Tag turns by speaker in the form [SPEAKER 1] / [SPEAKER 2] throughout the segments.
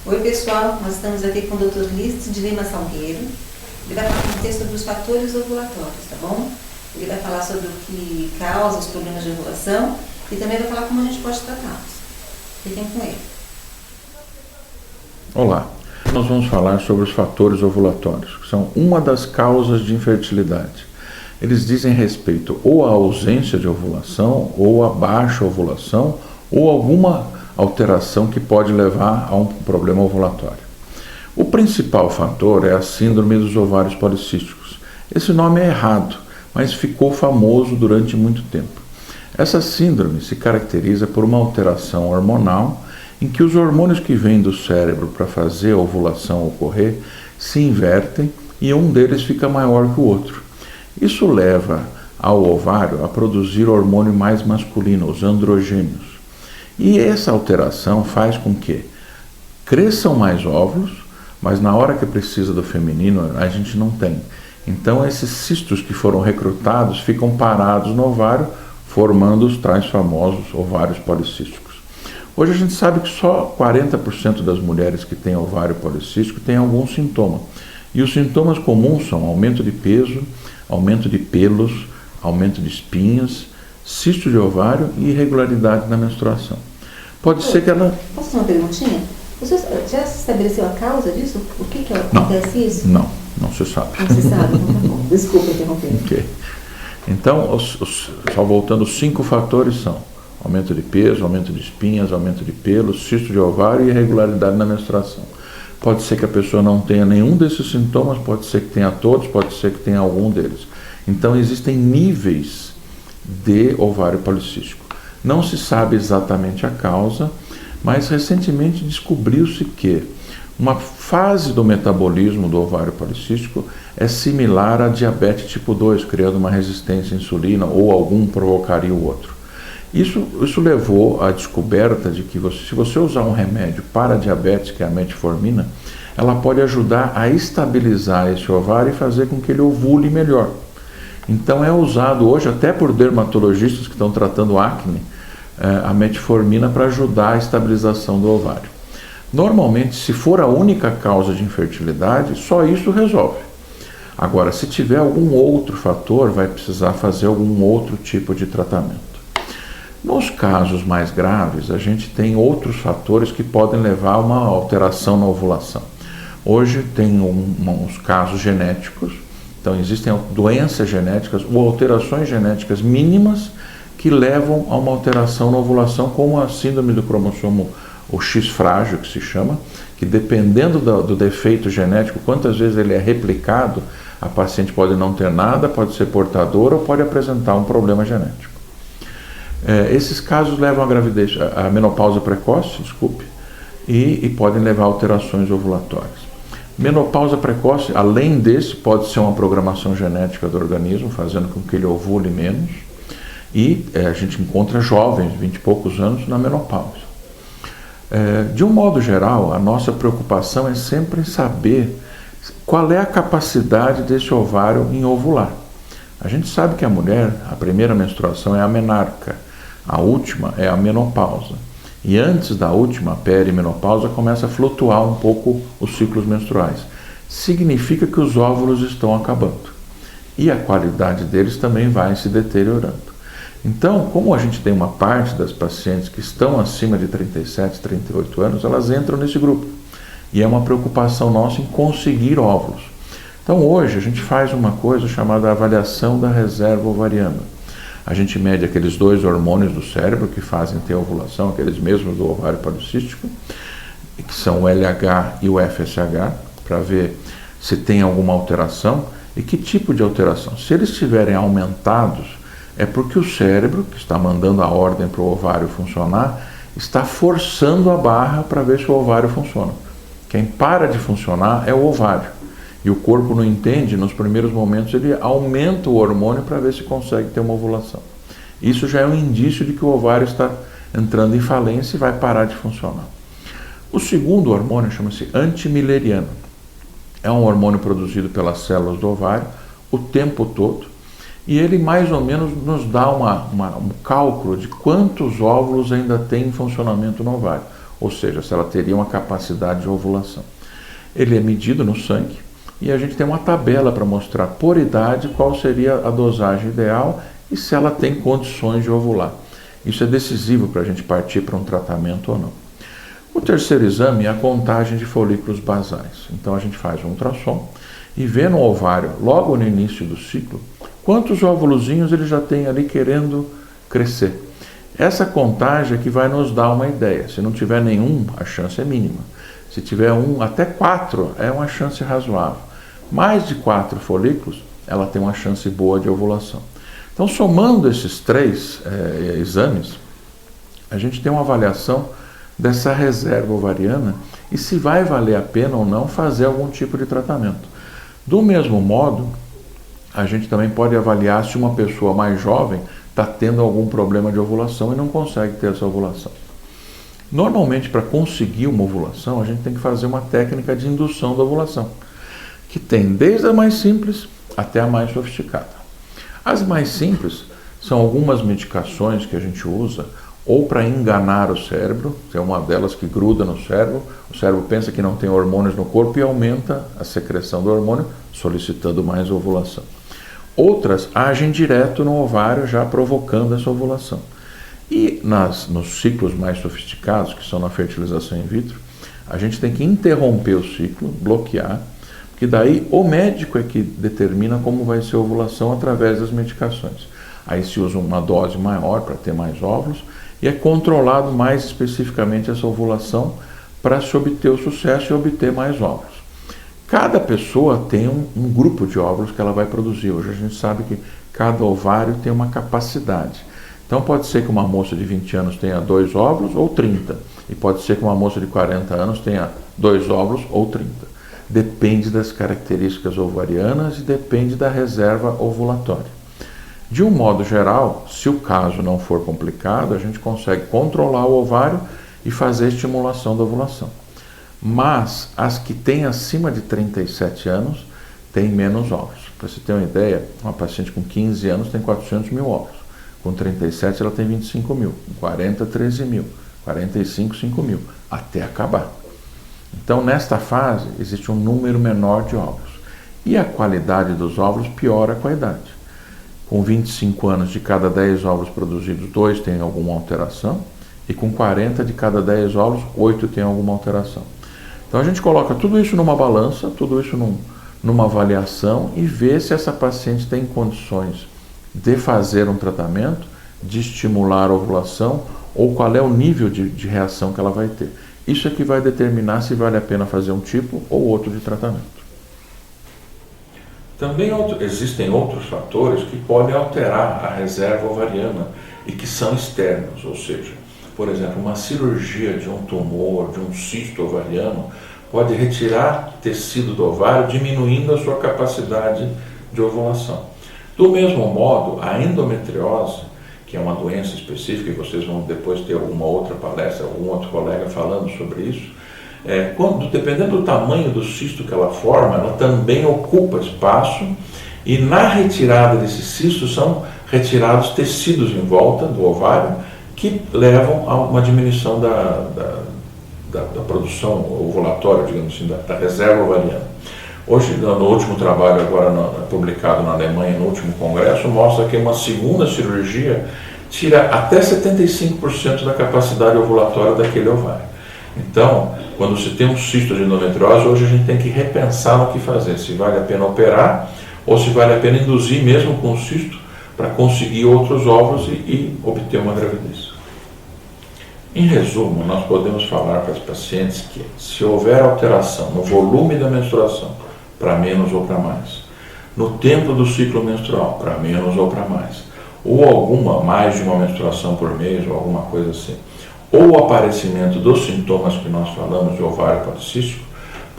[SPEAKER 1] Oi pessoal, nós estamos aqui com o Dr. Lício de Lima Salgueiro. Ele vai falar sobre os fatores ovulatórios, tá bom? Ele vai falar sobre o que causa os problemas de ovulação e também vai falar como a gente pode tratá-los. Fiquem com ele.
[SPEAKER 2] Olá, nós vamos falar sobre os fatores ovulatórios, que são uma das causas de infertilidade. Eles dizem respeito ou à ausência de ovulação, ou à baixa ovulação, ou alguma alteração que pode levar a um problema ovulatório. O principal fator é a síndrome dos ovários policísticos. Esse nome é errado, mas ficou famoso durante muito tempo. Essa síndrome se caracteriza por uma alteração hormonal em que os hormônios que vêm do cérebro para fazer a ovulação ocorrer se invertem e um deles fica maior que o outro. Isso leva ao ovário a produzir hormônio mais masculino, os androgênios. E essa alteração faz com que cresçam mais óvulos, mas na hora que precisa do feminino a gente não tem. Então esses cistos que foram recrutados ficam parados no ovário, formando os tais famosos ovários policísticos. Hoje a gente sabe que só 40% das mulheres que têm ovário policístico têm algum sintoma. E os sintomas comuns são aumento de peso, aumento de pelos, aumento de espinhas, cisto de ovário e irregularidade na menstruação. Pode ser que ela...
[SPEAKER 1] Posso fazer uma perguntinha? Você já se estabeleceu a causa disso? Por que acontece isso?
[SPEAKER 2] Não se sabe.
[SPEAKER 1] Não se sabe? Então tá bom. Desculpa interromper.
[SPEAKER 2] Ok. Então, só voltando, os 5 fatores são aumento de peso, aumento de espinhas, aumento de pelos, cisto de ovário e irregularidade na menstruação. Pode ser que a pessoa não tenha nenhum desses sintomas, pode ser que tenha todos, pode ser que tenha algum deles. Então, existem níveis de ovário policístico. Não se sabe exatamente a causa, mas recentemente descobriu-se que uma fase do metabolismo do ovário policístico é similar à diabetes tipo 2, criando uma resistência à insulina ou algum provocaria o outro. Isso levou à descoberta de que se você usar um remédio para diabetes, que é a metformina, ela pode ajudar a estabilizar esse ovário e fazer com que ele ovule melhor. Então é usado hoje até por dermatologistas que estão tratando acne, a metformina para ajudar a estabilização do ovário. Normalmente, se for a única causa de infertilidade, só isso resolve. Agora, se tiver algum outro fator, vai precisar fazer algum outro tipo de tratamento. Nos casos mais graves, a gente tem outros fatores que podem levar a uma alteração na ovulação. Hoje tem uns casos genéticos. Então, existem doenças genéticas ou alterações genéticas mínimas que levam a uma alteração na ovulação, como a síndrome do cromossomo, o X frágil, que se chama, que dependendo do defeito genético, quantas vezes ele é replicado, a paciente pode não ter nada, pode ser portadora ou pode apresentar um problema genético. Esses casos levam à gravidez, à menopausa precoce, e podem levar a alterações ovulatórias. Menopausa precoce, além desse, pode ser uma programação genética do organismo, fazendo com que ele ovule menos. E a gente encontra jovens, 20 e poucos anos, na menopausa. De um modo geral, a nossa preocupação é sempre saber qual é a capacidade desse ovário em ovular. A gente sabe que a mulher, a primeira menstruação é a menarca, a última é a menopausa. E antes da última, a perimenopausa, começa a flutuar um pouco os ciclos menstruais. Significa que os óvulos estão acabando. E a qualidade deles também vai se deteriorando. Então, como a gente tem uma parte das pacientes que estão acima de 37, 38 anos, elas entram nesse grupo. E é uma preocupação nossa em conseguir óvulos. Então, hoje, a gente faz uma coisa chamada avaliação da reserva ovariana. A gente mede aqueles 2 hormônios do cérebro que fazem ter ovulação, aqueles mesmos do ovário policístico, que são o LH e o FSH, para ver se tem alguma alteração e que tipo de alteração. Se eles estiverem aumentados, é porque o cérebro, que está mandando a ordem para o ovário funcionar, está forçando a barra para ver se o ovário funciona. Quem para de funcionar é o ovário. E o corpo não entende, nos primeiros momentos ele aumenta o hormônio para ver se consegue ter uma ovulação. Isso já é um indício de que o ovário está entrando em falência e vai parar de funcionar. O segundo hormônio chama-se antimileriano. É um hormônio produzido pelas células do ovário o tempo todo e ele mais ou menos nos dá um cálculo de quantos óvulos ainda tem em funcionamento no ovário. ou seja, se ela teria uma capacidade de ovulação. Ele é medido no sangue e a gente tem uma tabela para mostrar por idade qual seria a dosagem ideal e se ela tem condições de ovular. Isso é decisivo para a gente partir para um tratamento ou não. O terceiro exame é a contagem de folículos basais. Então a gente faz um ultrassom e vê no ovário, logo no início do ciclo, quantos óvulozinhos ele já tem ali querendo crescer. Essa contagem é que vai nos dar uma ideia. Se não tiver nenhum, a chance é mínima. Se tiver um, até 4, é uma chance razoável. Mais de 4 folículos, ela tem uma chance boa de ovulação. Então, somando esses 3 exames, a gente tem uma avaliação dessa reserva ovariana e se vai valer a pena ou não fazer algum tipo de tratamento. Do mesmo modo, a gente também pode avaliar se uma pessoa mais jovem está tendo algum problema de ovulação e não consegue ter essa ovulação. Normalmente, para conseguir uma ovulação, a gente tem que fazer uma técnica de indução da ovulação, que tem desde a mais simples até a mais sofisticada. As mais simples são algumas medicações que a gente usa ou para enganar o cérebro, que é uma delas que gruda no cérebro, o cérebro pensa que não tem hormônios no corpo e aumenta a secreção do hormônio, solicitando mais ovulação. Outras agem direto no ovário, já provocando essa ovulação. E nos ciclos mais sofisticados, que são na fertilização in vitro, a gente tem que interromper o ciclo, bloquear, porque daí o médico é que determina como vai ser a ovulação através das medicações. Aí se usa uma dose maior para ter mais óvulos e é controlado mais especificamente essa ovulação para se obter o sucesso e obter mais óvulos. Cada pessoa tem um grupo de óvulos que ela vai produzir. Hoje a gente sabe que cada ovário tem uma capacidade. Então pode ser que uma moça de 20 anos tenha 2 óvulos ou 30. E pode ser que uma moça de 40 anos tenha 2 óvulos ou 30. Depende das características ovarianas e depende da reserva ovulatória. De um modo geral, se o caso não for complicado, a gente consegue controlar o ovário e fazer a estimulação da ovulação. Mas as que têm acima de 37 anos têm menos óvulos. Para você ter uma ideia, uma paciente com 15 anos tem 400 mil óvulos. Com 37 ela tem 25 mil. Com 40, 13 mil. 45, 5 mil. Até acabar. Então, nesta fase, existe um número menor de óvulos. E a qualidade dos óvulos piora com a idade. Com 25 anos, de cada 10 óvulos produzidos, 2 têm alguma alteração. E com 40, de cada 10 óvulos, 8 têm alguma alteração. Então, a gente coloca tudo isso numa balança, tudo isso numa avaliação e vê se essa paciente tem condições de fazer um tratamento, de estimular a ovulação ou qual é o nível de reação que ela vai ter. Isso é que vai determinar se vale a pena fazer um tipo ou outro de tratamento. Também existem outros fatores que podem alterar a reserva ovariana e que são externos, ou seja, por exemplo, uma cirurgia de um tumor, de um cisto ovariano, pode retirar tecido do ovário, diminuindo a sua capacidade de ovulação. Do mesmo modo, a endometriose, que é uma doença específica, e vocês vão depois ter alguma outra palestra, algum outro colega falando sobre isso, dependendo do tamanho do cisto que ela forma, ela também ocupa espaço e na retirada desses cistos são retirados tecidos em volta do ovário que levam a uma diminuição da produção ovulatória, digamos assim, da reserva ovariana. Hoje, no último trabalho agora publicado na Alemanha, no último congresso, mostra que uma segunda cirurgia tira até 75% da capacidade ovulatória daquele ovário. Então, quando se tem um cisto de endometriose, hoje a gente tem que repensar no que fazer, se vale a pena operar ou se vale a pena induzir mesmo com o cisto para conseguir outros óvulos e obter uma gravidez. Em resumo, nós podemos falar para as pacientes que se houver alteração no volume da menstruação, para menos ou para mais, no tempo do ciclo menstrual, para menos ou para mais, ou mais de uma menstruação por mês, ou alguma coisa assim, ou o aparecimento dos sintomas que nós falamos de ovário policístico,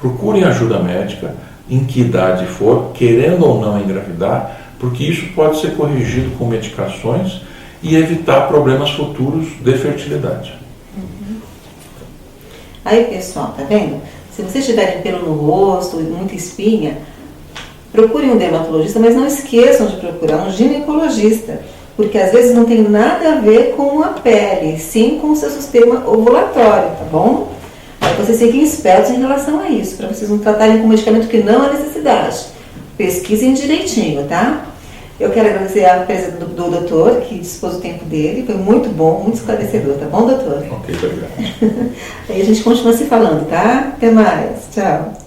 [SPEAKER 2] procurem ajuda médica, em que idade for, querendo ou não engravidar, porque isso pode ser corrigido com medicações e evitar problemas futuros de fertilidade.
[SPEAKER 1] Aí, pessoal, tá vendo? Se vocês tiverem pelo no rosto e muita espinha, procurem um dermatologista, mas não esqueçam de procurar um ginecologista, porque às vezes não tem nada a ver com a pele, sim com o seu sistema ovulatório, tá bom? Aí vocês fiquem espertos em relação a isso, para vocês não tratarem com medicamento que não há necessidade. Pesquisem direitinho, tá? Eu quero agradecer a presença do doutor, que dispôs o tempo dele, foi muito bom, muito esclarecedor, tá bom, doutor?
[SPEAKER 2] Ok, obrigado.
[SPEAKER 1] Aí a gente continua se falando, tá? Até mais, tchau.